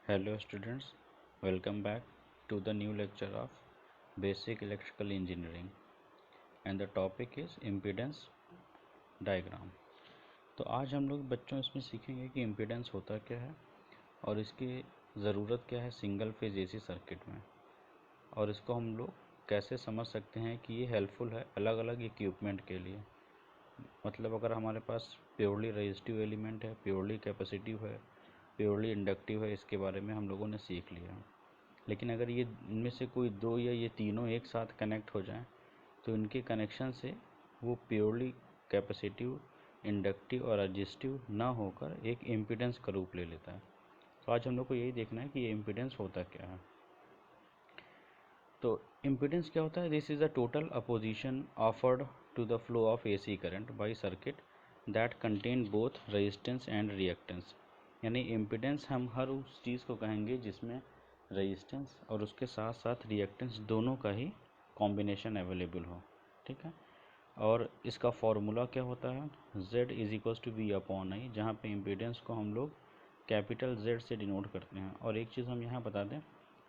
Hello students, welcome back to the new lecture of Basic Electrical Engineering and the topic is Impedance Diagram। तो आज हम लोग बच्चों इसमें सीखेंगे कि इम्पीडेंस होता क्या है और इसकी ज़रूरत क्या है सिंगल फेज एसी सर्किट में, और इसको हम लोग कैसे समझ सकते हैं कि ये हेल्पफुल है अलग अलग इक्विपमेंट के लिए। मतलब अगर हमारे पास प्योरली रेजिस्टिव एलिमेंट है, प्योरली कैपेसिटिव है, प्योरली इंडक्टिव है, इसके बारे में हम लोगों ने सीख लिया। लेकिन अगर ये इनमें से कोई दो या ये तीनों एक साथ कनेक्ट हो जाएं तो इनके कनेक्शन से वो प्योरली कैपेसिटिव, इंडक्टिव और रेजिस्टिव ना होकर एक इम्पीडेंस का रूप ले लेता है। तो आज हम लोग को यही देखना है कि ये इम्पीडेंस होता क्या है। तो इम्पीडेंस क्या होता है? This is a total opposition offered to the flow of AC current by circuit that contain both resistance and reactance. यानी इम्पीडेंस हम हर उस चीज़ को कहेंगे जिसमें रेजिस्टेंस और उसके साथ साथ रिएक्टेंस दोनों का ही कॉम्बिनेशन अवेलेबल हो। ठीक है। और इसका फॉर्मूला क्या होता है? Z is equals to V upon I, जहाँ पे इम्पीडेंस को हम लोग कैपिटल Z से डिनोट करते हैं। और एक चीज़ हम यहाँ बता दें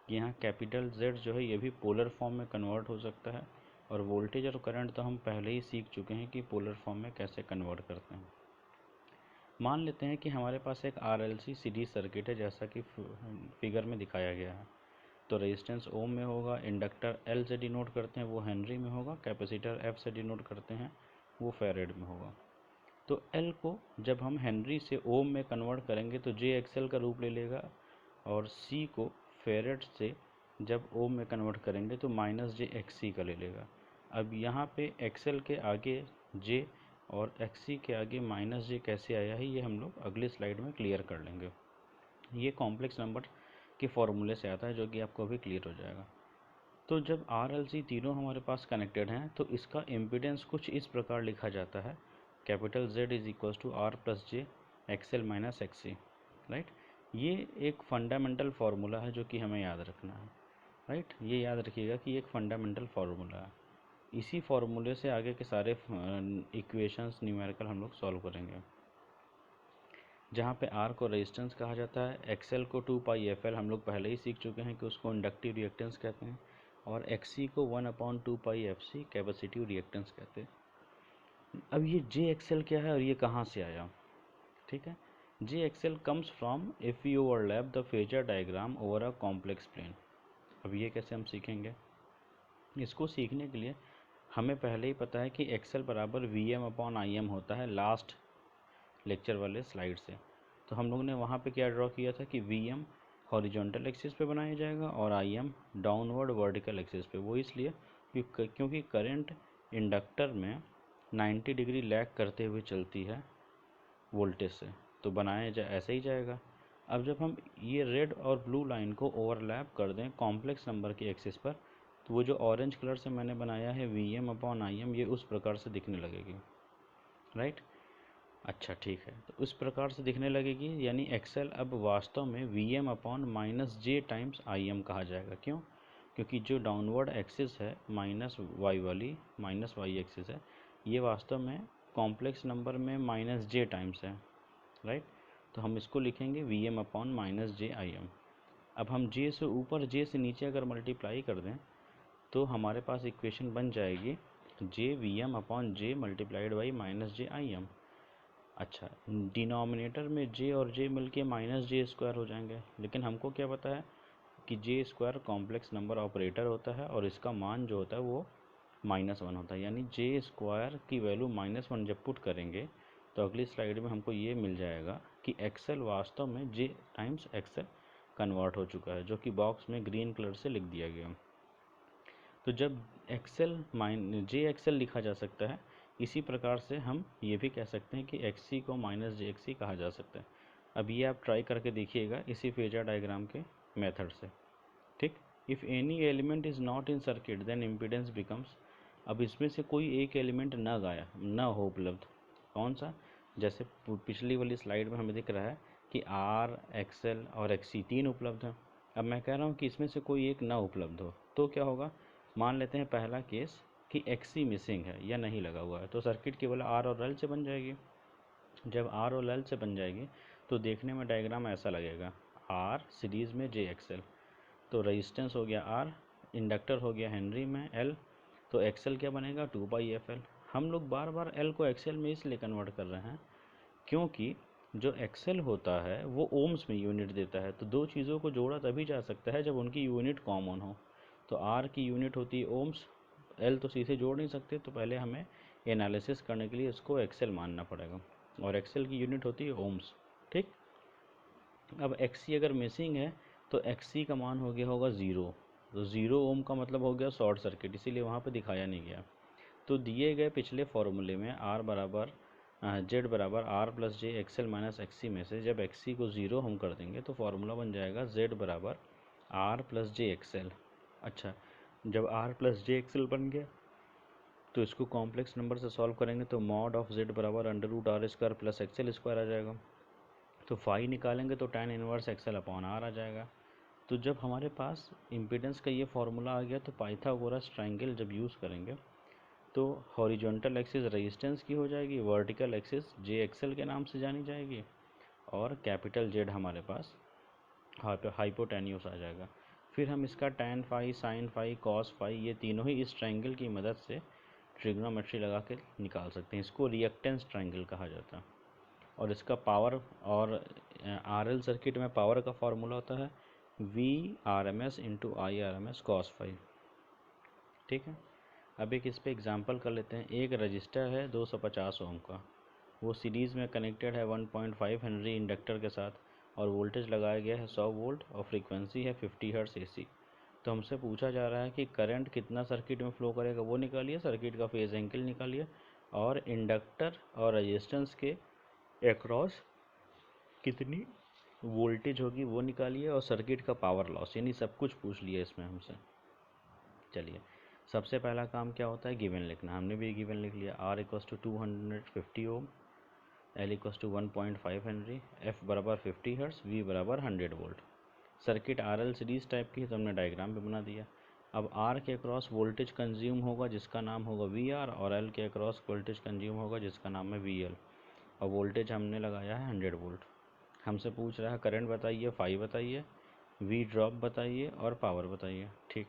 कि यहाँ कैपिटल Z जो है ये भी पोलर फॉर्म में कन्वर्ट हो सकता है, और वोल्टेज और करंट तो हम पहले ही सीख चुके हैं कि पोलर फॉर्म में कैसे कन्वर्ट करते हैं। मान लेते हैं कि हमारे पास एक RLC सीरीज सर्किट है जैसा कि फिगर में दिखाया गया है। तो रेजिस्टेंस ओम में होगा, इंडक्टर L से डिनोट करते हैं वो हेनरी में होगा, कैपेसिटर F से डिनोट करते हैं वो फैरेड में होगा। तो L को जब हम हेनरी से ओम में कन्वर्ट करेंगे तो JXL का रूप ले लेगा, और C को फैरेड से जब ओम में कन्वर्ट करेंगे तो -JXC का ले लेगा। अब यहाँ पे XL के आगे J और XC के आगे -J कैसे आया है ये हम लोग अगली स्लाइड में क्लियर कर लेंगे। ये कॉम्प्लेक्स नंबर के फॉर्मूले से आता है जो कि आपको अभी क्लियर हो जाएगा। तो जब RLC तीनों हमारे पास कनेक्टेड हैं तो इसका इम्पीडेंस कुछ इस प्रकार लिखा जाता है, capital Z is equals to R plus J XL minus XC। Right, ये एक फंडामेंटल फार्मूला है जो कि हमें याद रखना है। राइट, ये याद रखिएगा कि एक फंडामेंटल फार्मूला है। इसी फार्मूले से आगे के सारे इक्वेशंस न्यूमेरिकल हम लोग सॉल्व करेंगे। जहाँ पे R को रेजिस्टेंस कहा जाता है, XL को 2πfL हम लोग पहले ही सीख चुके हैं कि उसको इंडक्टिव रिएक्टेंस कहते हैं, और XC को 1/2πfC कैपेसिटिव रिएक्टेंस कहते हैं। अब ये JXL क्या है और ये कहाँ से आया? ठीक है, JXL comes from if you overlap the phasor diagram over a complex plane. अब ये कैसे हम सीखेंगे? इसको सीखने के लिए हमें पहले ही पता है कि XL बराबर VM/IM होता है लास्ट लेक्चर वाले स्लाइड से। तो हम लोग ने वहाँ पे क्या ड्रॉ किया था कि VM हॉरिजॉन्टल एक्सिस पे बनाया जाएगा और IM डाउनवर्ड वर्टिकल एक्सिस पे। वो इसलिए क्योंकि करंट इंडक्टर में 90 डिग्री लैग करते हुए चलती है वोल्टेज से, तो बनाया ऐसे ही जाएगा। अब जब हम ये रेड और ब्लू लाइन को ओवरलैप कर दें कॉम्प्लेक्स नंबर की एक्सिस पर, तो वो जो ऑरेंज कलर से मैंने बनाया है VM/IM, ये उस प्रकार से दिखने लगेगी। राइट, अच्छा ठीक है, तो उस प्रकार से दिखने लगेगी। यानी XL अब वास्तव में VM/-J टाइम्स IM कहा जाएगा। क्यों? क्योंकि जो डाउनवर्ड एक्सिस है -y वाली, -y एक्सिस है, ये वास्तव में कॉम्प्लेक्स नंबर में -J टाइम्स है। राइट, तो हम इसको लिखेंगे VM/-J IM। अब हम J से ऊपर J से नीचे अगर मल्टीप्लाई कर दें तो हमारे पास इक्वेशन बन जाएगी J VM/J multiplied by -J IM। अच्छा, डिनोमिनेटर में J और J मिलके -J² हो जाएंगे, लेकिन हमको क्या पता है कि J² कॉम्प्लेक्स नंबर ऑपरेटर होता है और इसका मान जो होता है वो -1 होता है। यानी J² की वैल्यू -1 जब पुट करेंगे तो अगली स्लाइड में हमको ये मिल जाएगा कि XL वास्तव में J टाइम्स XL कन्वर्ट हो चुका है, जो कि बॉक्स में ग्रीन कलर से लिख दिया गया। तो जब JXL लिखा जा सकता है, इसी प्रकार से हम ये भी कह सकते हैं कि XC को -JXC कहा जा सकता है। अब ये आप ट्राई करके देखिएगा इसी फेजर डायग्राम के मेथड से। ठीक, if any element is not in circuit then impedance becomes. अब इसमें से कोई एक एलिमेंट न हो उपलब्ध, कौन सा? जैसे पिछली वाली स्लाइड में हमें दिख रहा है कि R, XL और XC तीन उपलब्ध हैं। अब मैं कह रहा हूँ कि इसमें से कोई एक ना उपलब्ध हो तो क्या होगा? मान लेते हैं पहला केस कि XC मिसिंग है या नहीं लगा हुआ है, तो सर्किट केवल R और L से बन जाएगी। जब R और L से बन जाएगी तो देखने में डायग्राम ऐसा लगेगा, आर सीरीज़ में जे एक्सएल। तो रेजिस्टेंस हो गया आर, इंडक्टर हो गया हेनरी में एल, तो एक्सएल क्या बनेगा 2πfl। हम लोग बार बार एल को एक्सएल में इसलिए कन्वर्ट कर रहे हैं क्योंकि जो एक्सएल होता है वो ओम्स में यूनिट देता है। तो दो चीज़ों को जोड़ा तभी जा सकता है जब उनकी यूनिट कॉमन हो। तो आर की यूनिट होती है ओम्स, एल तो सीधे जोड़ नहीं सकते, तो पहले हमें एनालिसिस करने के लिए इसको एक्सएल मानना पड़ेगा, और एक्सएल की यूनिट होती है ओम्स। ठीक, अब एक्सी अगर मिसिंग है तो एक्सी का मान हो गया होगा 0। तो 0 ओम का मतलब हो गया शॉर्ट सर्किट, इसीलिए वहाँ पे दिखाया नहीं गया। तो दिए गए पिछले फॉर्मूले में आर बराबर जेड बराबर R plus j XL minus XC में से जब एक्सी को 0 हम कर देंगे तो फॉर्मूला बन जाएगा जेड बराबर आर प्लस जे एक्सएल। अच्छा, जब आर प्लस जे एक्सएल बन गया तो इसको कॉम्प्लेक्स नंबर से सॉल्व करेंगे तो मॉड ऑफ जेड बराबर under root R square plus XL square आ जाएगा। तो फाई निकालेंगे तो tan inverse XL upon R आ जाएगा। तो जब हमारे पास इम्पीडेंस का ये फार्मूला आ गया तो पाइथागोरस ट्रायंगल जब यूज़ करेंगे तो हॉरिजॉन्टल एक्सिस रेजिस्टेंस की हो जाएगी, वर्टिकल एक्सिस जे एक्सएल के नाम से जानी जाएगी, और कैपिटल जेड हमारे पास हाइपोटेन्यूस आ जाएगा। फिर हम इसका tan phi, sine phi, cos phi ये तीनों ही इस ट्रायंगल की मदद से ट्रिग्नोमेट्री लगा के निकाल सकते हैं। इसको रिएक्टेंस ट्रायंगल कहा जाता है। और इसका पावर और आरएल सर्किट में पावर का फॉर्मूला होता है VRMS into IRMS cos phi. ठीक है, अब एक इस पे एग्जांपल कर लेते हैं। एक रजिस्टर है 250 ओम का, वो सीरीज़ में कनेक्टेड है 1.5 हेनरी इंडक्टर के साथ, और वोल्टेज लगाया गया है 100 वोल्ट और फ्रीक्वेंसी है 50 हर्ट्ज AC। तो हमसे पूछा जा रहा है कि करंट कितना सर्किट में फ्लो करेगा वो निकालिए, सर्किट का फेज एंगल निकालिए, और इंडक्टर और रेजिस्टेंस के एक्रॉस कितनी वोल्टेज होगी वो निकालिए, और सर्किट का पावर लॉस, यानी सब कुछ पूछ लिया इसमें हमसे। चलिए, सबसे पहला काम क्या होता है, गिवन लिखना। हमने भी गिवन लिख लिया। R equals to 250 ohm, L equals to 1.5 henry, F बराबर 50 हर्ट्ज, V बराबर 100 volt. Circuit RL series type की है तो हमने डायग्राम भी बना दिया। अब R के अक्रॉस वोल्टेज कंज्यूम होगा जिसका नाम होगा VR, और L के अक्रॉस वोल्टेज कंज्यूम होगा जिसका नाम है VL, और वोल्टेज हमने लगाया है 100 वोल्ट। हमसे पूछ रहा है करंट बताइए, फाई बताइए, वी ड्रॉप बताइए, और पावर बताइए। ठीक,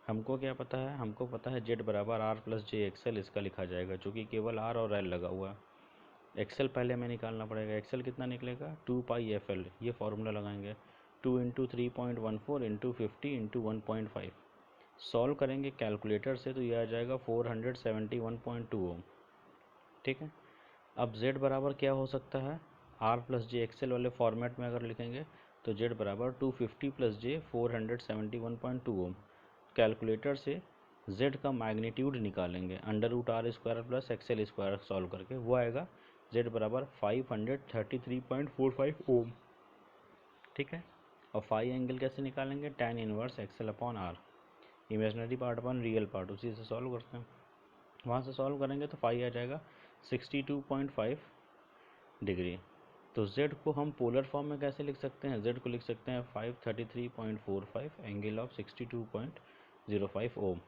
हमको क्या पता है, हमको पता है जेड बराबर आर प्लस जे एक्सएल, इसका लिखा जाएगा चूँकि केवल आर और एल लगा हुआ है। एक्सएल पहले हमें निकालना पड़ेगा। एक्सएल कितना निकलेगा 2πfl, ये फार्मूला लगाएंगे 2 इंटू 3.14 इंटू 50 इंटू 1.5। सॉल्व करेंगे कैलकुलेटर से तो ये आ जाएगा 471.2 ओम। ठीक है, अब z बराबर क्या हो सकता है, आर प्लस जे एक्सएल वाले फॉर्मेट में अगर लिखेंगे तो z बराबर 250 प्लस जे 471.2 ओम। कैलकुलेटर से z का मैग्नीट्यूड निकालेंगे under root R square plus XL square solve करके, वो आएगा z बराबर 533.45 ओम। ठीक है, और फाई एंगल कैसे निकालेंगे, tan inverse XL upon R, imaginary part upon real part, उसी से सॉल्व करते हैं। वहाँ से सॉल्व करेंगे तो फाई आ जाएगा 62.5 डिग्री। तो z को हम पोलर फॉर्म में कैसे लिख सकते हैं, z को लिख सकते हैं 533.45 एंगल ऑफ 62.05 ओम।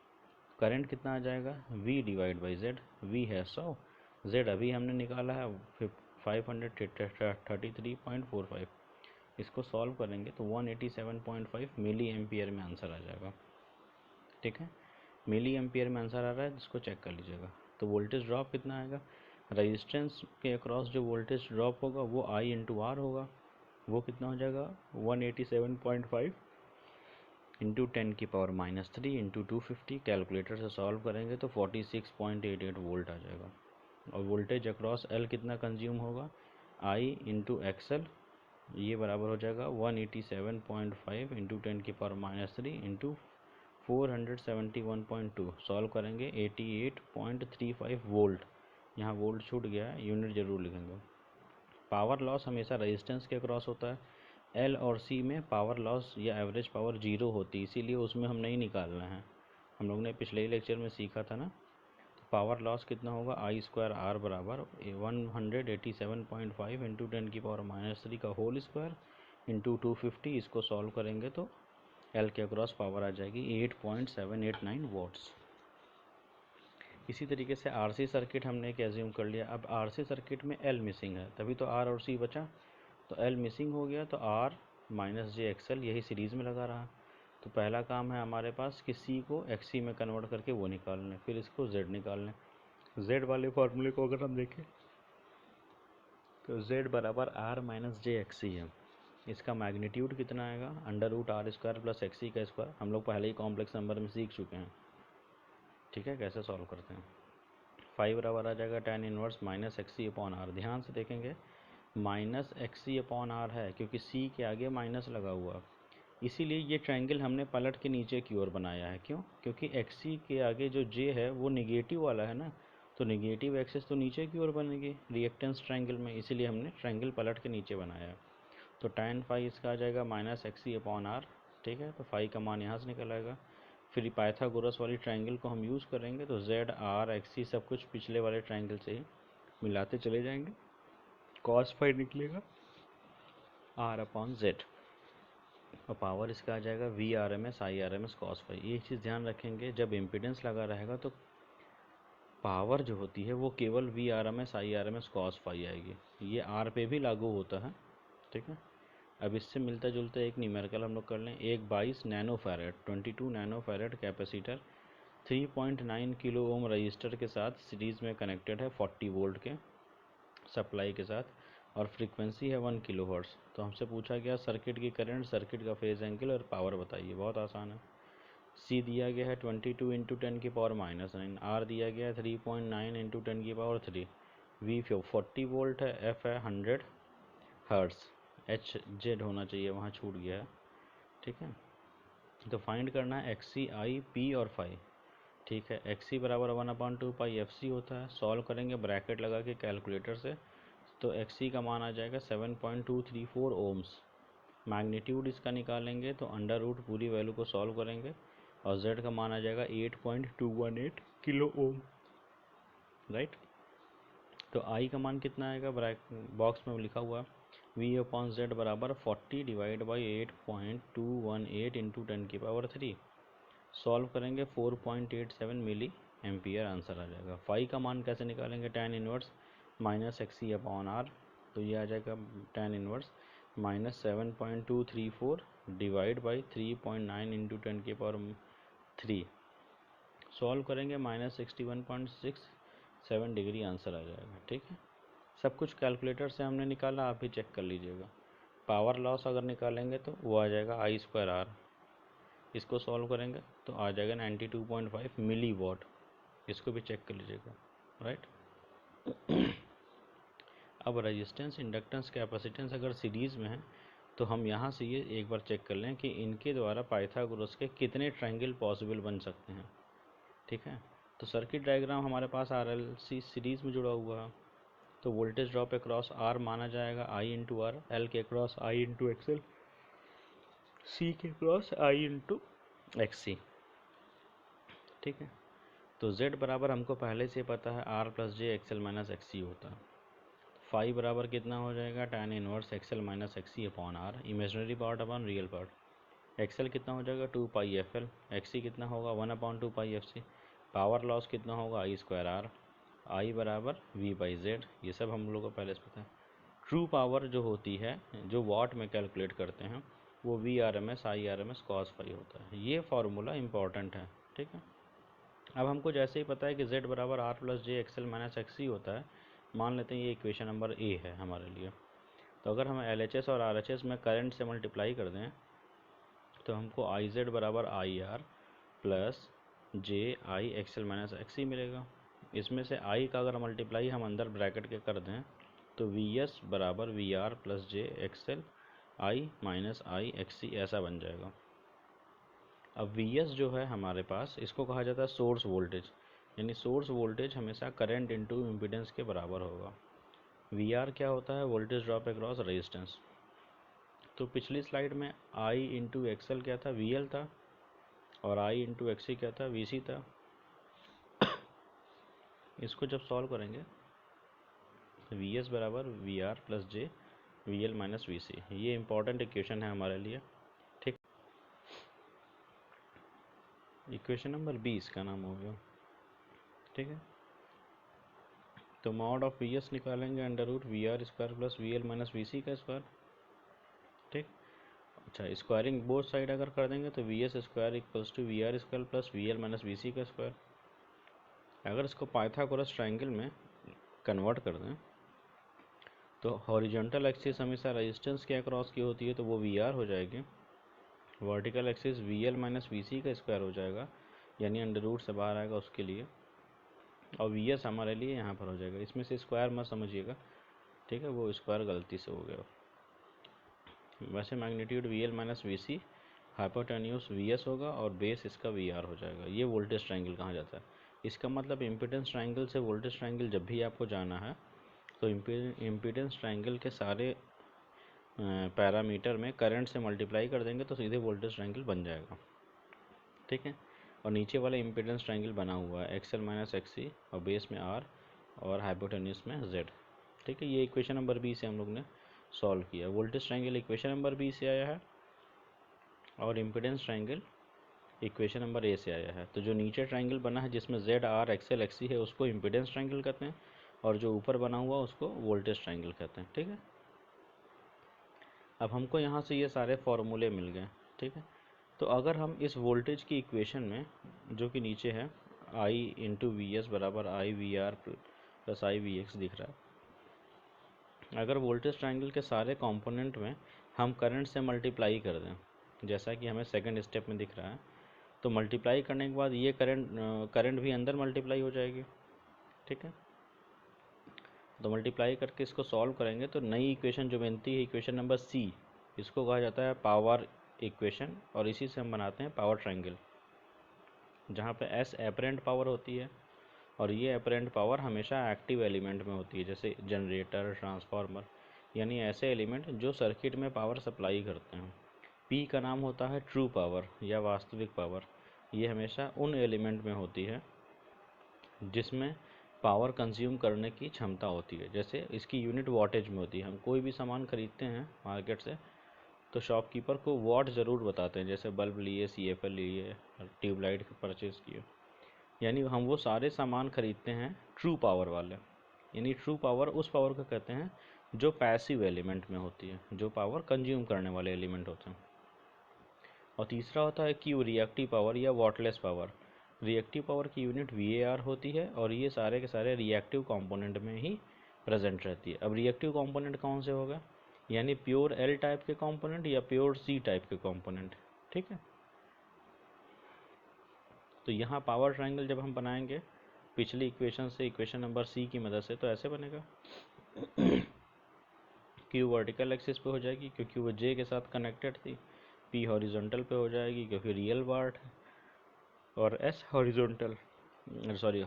करंट कितना आ जाएगा, v divide by z, v है 100, z अभी हमने निकाला है 533.45। इसको सॉल्व करेंगे तो 187.5 मिली एम्पियर में आंसर आ जाएगा। ठीक है, मिली एम्पियर में आंसर आ रहा है, इसको चेक कर लीजिएगा। तो वोल्टेज ड्रॉप कितना आएगा, रेजिस्टेंस के अक्रॉस जो वोल्टेज ड्रॉप होगा वो I इंटू आर होगा, वो कितना हो जाएगा 187.5 इंटू 10⁻³ इंटू 250। कैलकुलेटर से सॉल्व करेंगे तो 46.88 वोल्ट आ जाएगा। और वोल्टेज अक्रॉस L कितना कंज्यूम होगा, I इंटू एक्सएल, ये बराबर हो जाएगा 187.5 इंटू 10⁻³ इंटू 471.2। सॉल्व करेंगे 88.35 वोल्ट, यहाँ वोल्ट छूट गया है, यूनिट जरूर लिखेंगे। पावर लॉस हमेशा रेजिस्टेंस के अक्रॉस होता है। एल और सी में पावर लॉस या एवरेज पावर 0 होती है, इसीलिए उसमें हम नहीं निकाल रहे हैं। हम लोग ने पिछले ही लेक्चर में सीखा था ना। तो पावर लॉस कितना होगा, आई स्क्वायर आर बराबर 187.5 इंटू 10⁻³ का होल स्क्वायर इंटू 250। इसको सॉल्व करेंगे तो एल के अक्रॉस पावर आ जाएगी 8.789 वॉट्स। इसी तरीके से आरसी सर्किट हमने एक एज्यूम कर लिया। अब आरसी सर्किट में एल मिसिंग है, तभी तो आर और सी बचा। तो एल मिसिंग हो गया तो आर माइनस जे एक्सएल, यही सीरीज़ में लगा रहा। तो पहला काम है हमारे पास कि सी को एक्सी में कन्वर्ट करके वो निकाल लें, फिर इसको जेड निकाल लें। जेड वाले फार्मूले को अगर हम देखें तो जेड बराबर आर माइनस जे एक्सी है। इसका मैग्नीट्यूड कितना आएगा, under root R square plus XC का स्क्वायर। हम लोग पहले ही कॉम्प्लेक्स नंबर में सीख चुके हैं, ठीक है, कैसे सॉल्व करते हैं। 5 बराबर आ जाएगा tan inverse minus XC upon R. ध्यान से देखेंगे माइनस एक्सी अपॉन आर है क्योंकि सी के आगे माइनस लगा हुआ, इसीलिए ये ट्रायंगल हमने पलट के नीचे की ओर बनाया है। क्यों? क्योंकि एक्सी के आगे जो जे है वो निगेटिव वाला है ना, तो निगेटिव एक्सिस तो नीचे की ओर बनेगी रिएक्टेंस ट्रायंगल में, इसीलिए हमने ट्रायंगल पलट के नीचे बनाया है। तो tan फाई इसका आ जाएगा माइनस एक्सी अपॉन आर, ठीक है। तो फाई का मान यहाँ से निकल आएगा। फिर पाइथागोरस वाली ट्रायंगल को हम यूज़ करेंगे, तो जेड आर एक्सी सब कुछ पिछले वाले ट्रायंगल से ही मिलाते चले जाएंगे, कॉस फाई निकलेगा आर अपॉन जेड, और पावर इसका आ जाएगा V R M S I R M S cos phi. ये चीज़ ध्यान रखेंगे, जब इम्पिडेंस लगा रहेगा तो पावर जो होती है वो केवल V R M S I R M S cos phi आएगी। ये आर पे भी लागू होता है, ठीक है। अब इससे मिलता जुलता एक न्यूमेरिकल हम लोग कर लें। एक 22 nano farad 22 nano farad capacitor 3.9 kilo ohm resistor के साथ सीरीज़ में कनेक्टेड है 40 वोल्ट के सप्लाई के साथ, और फ्रीक्वेंसी है 1 किलो हर्ट्ज़। तो हमसे पूछा गया सर्किट की करंट, सर्किट का फेज एंगल और पावर बताइए। बहुत आसान है। सी दिया गया है 22 इंटू 10 की पावर -9, आर दिया गया है 3.9 इंटू 10 की पावर 3, वी 40 वोल्ट है, एफ है 100 हर्ट्ज़, एच जेड होना चाहिए, वहाँ छूट गया है, ठीक है। तो फाइंड करना है एक्स सी आई पी और फाई, ठीक है। एक्स सी बराबर 1/2 पाई एफ सी होता है। सॉल्व करेंगे ब्रैकेट लगा के कैलकुलेटर से, तो एक्स सी का मान आ जाएगा 7.234 ओम्स। मैग्नीट्यूड इसका निकालेंगे तो अंडर रूट पूरी वैल्यू को सॉल्व करेंगे, और जेड का मान आ जाएगा 8.218 किलो ओम, राइट। तो आई का मान कितना आएगा, बॉक्स में लिखा हुआ वी अपॉन जेड बराबर 40 डिवाइड बाई 8.218 इंटू 10 की पावर 3। सॉल्व करेंगे 4.87 मिली एम्पियर आंसर आ जाएगा। फाई का मान कैसे निकालेंगे, tan inverse minus XC upon R, तो ये आ जाएगा tan inverse minus 7.234 divide by 3.9 into 10 की पावर 3। सॉल्व करेंगे -61.67 डिग्री आंसर आ जाएगा, ठीक है। सब कुछ कैलकुलेटर से हमने निकाला, आप भी चेक कर लीजिएगा। पावर लॉस अगर निकालेंगे तो वो आ जाएगा आई स्क्वायर आर, इसको सॉल्व करेंगे तो आ जाएगा 92.5 मिली वॉट, इसको भी चेक कर लीजिएगा, राइट। अब रेजिस्टेंस, इंडक्टेंस, कैपेसिटेंस अगर सीरीज़ में है तो हम यहाँ से ये एक बार चेक कर लें कि इनके द्वारा पाइथागोरस के कितने ट्रायंगल पॉसिबल बन सकते हैं, ठीक है। तो सर्किट डायग्राम हमारे पास RLC सीरीज़ में जुड़ा हुआ है, तो वोल्टेज ड्रॉप अक्रॉस आर माना जाएगा आई इंटू आर, एल के अक्रॉस आई इंटू एक्सएल, सी के अक्रॉस आई इंटू एक्सी, ठीक है। तो z बराबर हमको पहले से पता है r plus j XL minus XC होता है। फाई बराबर कितना हो जाएगा, tan inverse XL minus XC upon R, imaginary part upon real part. XL कितना हो जाएगा 2 पाई एफ एल, एक्सी कितना होगा 1/2 पाई एफ सी, पावर लॉस कितना होगा आई स्क्वायर आर, आई बराबर वी बाई जेड, ये सब हम लोग को पहले से पता है। ट्रू पावर जो होती है, जो वाट में कैलकुलेट करते हैं, वो V R M S I R M S cos phi होता है। ये फार्मूला इंपॉर्टेंट है, ठीक है। अब हमको जैसे ही पता है कि z बराबर R plus j XL minus XC होता है, मान लेते हैं ये इक्वेशन नंबर ए है हमारे लिए। तो अगर हम LHS और RHS में करंट से मल्टीप्लाई कर दें तो हमको आई जेड बराबर I R plus j I XL minus XC मिलेगा। इसमें से आई का अगर मल्टीप्लाई हम अंदर ब्रैकेट के कर दें तो वी एस बराबर V R plus j XL I minus I XC ऐसा बन जाएगा। अब Vs जो है हमारे पास, इसको कहा जाता है सोर्स वोल्टेज, यानी सोर्स वोल्टेज हमेशा करंट इंटू इम्पीडेंस के बराबर होगा। Vr क्या होता है, वोल्टेज ड्रॉप अक्रॉस रेजिस्टेंस। तो पिछली स्लाइड में I इंटू एक्सएल क्या था, VL था, और I इंटू एक्सी क्या था, VC था। इसको जब सॉल्व करेंगे तो Vs बराबर VR प्लस जे VL माइनस VC, ये इंपॉर्टेंट इक्वेशन है हमारे लिए, ठीक। इक्वेशन नंबर 20 का नाम हो गया, ठीक है। तो मॉड ऑफ वी एस निकालेंगे under root V R square plus V L minus V C का स्क्वायर, ठीक। अच्छा, स्क्वायरिंग बोथ साइड अगर कर देंगे तो V S square equals to V R square plus V L minus V C का square. अगर इसको पाइथागोरस ट्रायंगल में कन्वर्ट कर दें तो हॉरिजॉन्टल एक्सिस हमेशा रेजिस्टेंस के अक्रॉस की होती है, तो वो वी आर हो जाएगी। Vertical axis V L minus V C का स्क्वायर हो जाएगा, यानी अंडर रूट से बाहर आएगा उसके लिए, और वी एस हमारे लिए यहाँ पर हो जाएगा। इसमें से स्क्वायर मत समझिएगा, ठीक है, वो स्क्वायर गलती से हो गया। वैसे magnitude V L minus V C, hypotenuse V S होगा और बेस इसका वी आर हो जाएगा। ये वोल्टेज ट्रायंगल कहा जाता है। इसका मतलब इम्पीडेंस ट्रायंगल से वोल्टेज ट्रायंगल जब भी आपको जाना है तो इम्पीडेंस ट्रायंगल के सारे पैरामीटर में करंट से मल्टीप्लाई कर देंगे तो सीधे वोल्टेज ट्रायंगल बन जाएगा, ठीक है। और नीचे वाला इम्पीडेंस ट्रायंगल बना हुआ है एक्सएल माइनस एक्सी और बेस में आर और हाइपोटेन्यूस में जेड, ठीक है। ये इक्वेशन नंबर बी से हम लोग ने सॉल्व किया। Voltage triangle equation number B से आया है और impedance triangle equation number A से आया है। तो जो नीचे ट्रायंगल बना है जिसमें जेड आर एक्सएल एक्सी है उसको इम्पीडेंस ट्रायंगल कहते हैं, और जो ऊपर बना हुआ उसको वोल्टेज ट्रायंगल कहते हैं, ठीक है। अब हमको यहाँ से ये सारे फॉर्मूले मिल गए, ठीक है। तो अगर हम इस वोल्टेज की इक्वेशन में जो कि नीचे है आई इंटू वी एस बराबर I V R plus I V X दिख रहा है, अगर वोल्टेज ट्रायंगल के सारे कंपोनेंट में हम करंट से मल्टीप्लाई कर दें, जैसा कि हमें सेकंड स्टेप में दिख रहा है, तो मल्टीप्लाई करने के बाद ये करंट भी अंदर मल्टीप्लाई हो जाएगी, ठीक है। तो मल्टीप्लाई करके इसको सॉल्व करेंगे तो नई इक्वेशन जो बनती है इक्वेशन नंबर सी, इसको कहा जाता है पावर इक्वेशन, और इसी से हम बनाते हैं पावर ट्रायंगल, जहाँ पे एस एपरेंट पावर होती है और ये एपरेंट पावर हमेशा एक्टिव एलिमेंट में होती है, जैसे जनरेटर, ट्रांसफार्मर, यानी ऐसे एलिमेंट जो सर्किट में पावर सप्लाई करते हैं। पी का नाम होता है ट्रू पावर या वास्तविक पावर। ये हमेशा उन एलिमेंट में होती है जिसमें पावर कंज्यूम करने की क्षमता होती है, जैसे इसकी यूनिट वॉटेज में होती है। हम कोई भी सामान खरीदते हैं मार्केट से तो शॉपकीपर को वॉट ज़रूर बताते हैं, जैसे बल्ब लिए, CFL लिए, ट्यूबलाइट परचेज़ किए, यानी हम वो सारे सामान खरीदते हैं ट्रू पावर वाले। यानी ट्रू पावर उस पावर को कहते हैं जो पैसिव एलिमेंट में होती है, जो पावर कंज्यूम करने वाले एलिमेंट होते हैं। और तीसरा होता है क्यू, रिएक्टिव पावर या वॉटलेस पावर। रिएक्टिव पावर की यूनिट VAR होती है और ये सारे के सारे रिएक्टिव कंपोनेंट में ही प्रेजेंट रहती है। अब रिएक्टिव कंपोनेंट कौन से होगा, यानी प्योर L टाइप के कंपोनेंट या प्योर C टाइप के कंपोनेंट, ठीक है। तो यहाँ पावर ट्रायंगल जब हम बनाएंगे पिछली इक्वेशन से इक्वेशन नंबर C की मदद से, तो ऐसे बनेगा Q वर्टिकल एक्सिस पे हो जाएगी क्योंकि वो J के साथ कनेक्टेड थी, P हॉरिजॉन्टल पे हो जाएगी क्योंकि रियल पार्ट है, और S हॉरिजॉन्टल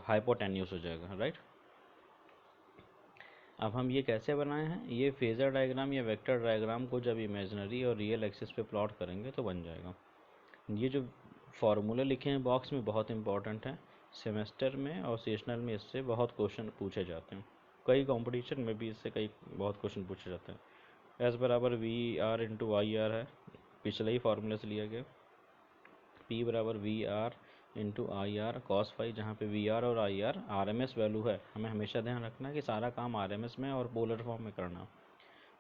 हाइपोटेन्यूस हो जाएगा, राइट। अब हम ये कैसे बनाए हैं, ये फेजर डायग्राम या वेक्टर डायग्राम को जब इमेजिनरी और रियल एक्सिस पे प्लॉट करेंगे तो बन जाएगा। ये जो फार्मूले लिखे हैं बॉक्स में बहुत इंपॉर्टेंट है, सेमेस्टर में और सेशनल में इससे बहुत क्वेश्चन पूछे जाते हैं, कई कंपटीशन में भी इससे कई बहुत क्वेश्चन पूछे जाते हैं। एस बराबर VR इंटू IR है, पिछले ही फार्मूले से लिया गया। P बराबर VR into IR cos phi, जहाँ पे VR और IR RMS वैल्यू है, हमें हमेशा ध्यान रखना कि सारा काम RMS में और पोलर फॉर्म में करना।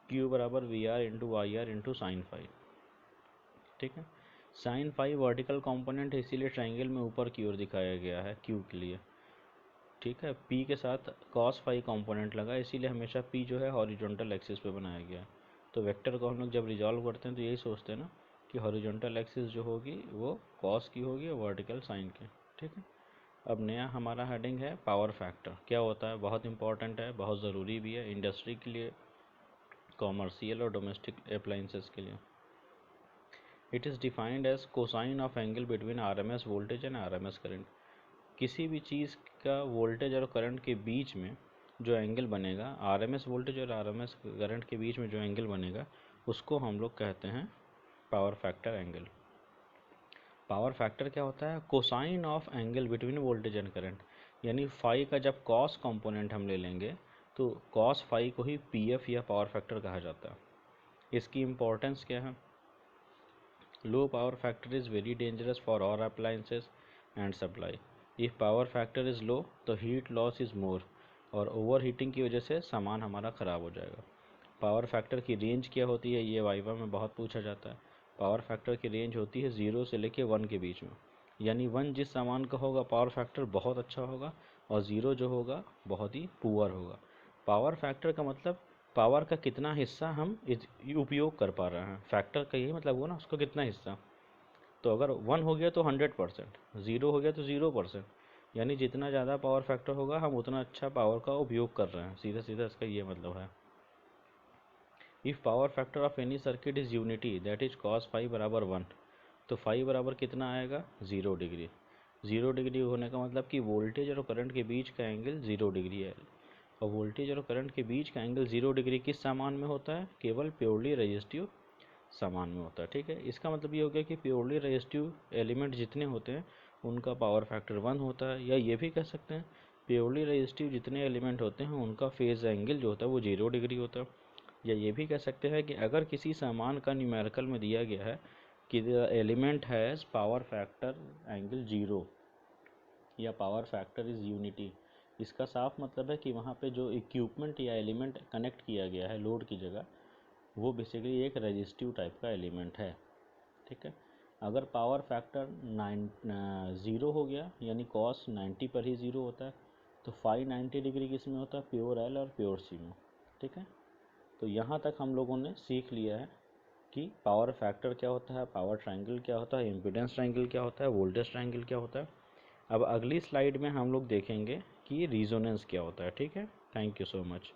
Q बराबर VR into IR into sine phi, ठीक है। साइन फाई वर्टिकल कंपोनेंट है, इसीलिए ट्रायंगल में ऊपर की ओर दिखाया गया है Q के लिए, ठीक है। P के साथ कॉस फाई कंपोनेंट लगा, इसीलिए हमेशा P जो है हॉरिजॉन्टल एक्सिस पे बनाया गया है। तो वेक्टर को हम लोग जब रिजॉल्व करते हैं तो यही सोचते हैं ना कि हॉरिजॉन्टल एक्सिस जो होगी वो कॉस की होगी और वर्टिकल साइन की, ठीक है। अब नया हमारा हेडिंग है पावर फैक्टर। क्या होता है, बहुत इंपॉर्टेंट है, बहुत ज़रूरी भी है इंडस्ट्री के लिए, कॉमर्शियल और डोमेस्टिक अप्लायंसेस के लिए। It is defined as cosine of angle between RMS voltage and RMS current. किसी भी चीज़ का वोल्टेज और करंट के बीच में जो एंगल बनेगा, RMS वोल्टेज और RMS करंट के बीच में जो एंगल बनेगा उसको हम लोग कहते हैं power factor angle. Power factor क्या होता है, cosine of angle between voltage and current, यानी फाई का जब कॉस कंपोनेंट हम ले लेंगे तो कॉस फाई को ही PF या पावर फैक्टर कहा जाता है। इसकी इम्पोर्टेंस क्या है, low power factor is very dangerous for all appliances and supply. If power factor is low तो हीट लॉस इज़ मोर, और ओवर हीटिंग की वजह से सामान हमारा ख़राब हो जाएगा। पावर फैक्टर की रेंज क्या होती है, ये वाइवा में बहुत पूछा जाता है। पावर फैक्टर की रेंज होती है 0 से लेके 1 के बीच में, यानी 1 जिस सामान का होगा पावर फैक्टर बहुत अच्छा होगा और 0 जो होगा बहुत ही पुअर होगा। पावर फैक्टर का मतलब पावर का कितना हिस्सा हम उपयोग कर पा रहे हैं, फैक्टर का यही मतलब हुआ ना, उसका कितना हिस्सा। तो अगर 1 हो गया तो 100%, 0 हो गया तो 0%, यानी जितना ज़्यादा पावर फैक्टर होगा हम उतना अच्छा पावर का उपयोग कर रहे हैं, सीधा सीधा इसका ये मतलब है। If power factor of any circuit is unity that is cos phi बराबर 1, तो फाई बराबर कितना आएगा 0 डिग्री। 0 डिग्री होने का मतलब कि वोल्टेज और करंट के बीच का एंगल 0 डिग्री है, और वोल्टेज और करंट के बीच का एंगल 0 डिग्री किस सामान में होता है, केवल प्योरली रेजिस्टिव सामान में होता है। ठीक है, इसका मतलब ये हो गया कि प्योरली रेजिस्टिव एलिमेंट जितने होते हैं उनका पावर फैक्टर 1 होता है, या ये भी कह सकते हैं प्योरली रेजिस्टिव जितने एलिमेंट होते हैं उनका फेज एंगल जो होता है वो 0 डिग्री होता है। या ये भी कह सकते हैं कि अगर किसी सामान का न्यूमेरिकल में दिया गया है कि the element has power factor angle 0 या पावर फैक्टर इज़ यूनिटी, इसका साफ मतलब है कि वहाँ पे जो इक्विपमेंट या एलिमेंट कनेक्ट किया गया है लोड की जगह वो बेसिकली एक रेजिस्टिव टाइप का एलिमेंट है। ठीक है, अगर पावर फैक्टर 0 हो गया यानी कॉस 90 पर ही 0 होता है, तो फाई 90 डिग्री किस में होता है, प्योर एल और प्योर सी में। ठीक है, तो यहाँ तक हम लोगों ने सीख लिया है कि पावर फैक्टर क्या होता है, पावर ट्रायंगल क्या होता है, इम्पीडेंस ट्रायंगल क्या होता है, वोल्टेज ट्रायंगल क्या होता है। अब अगली स्लाइड में हम लोग देखेंगे कि रेजोनेंस क्या होता है। ठीक है, थैंक यू सो मच।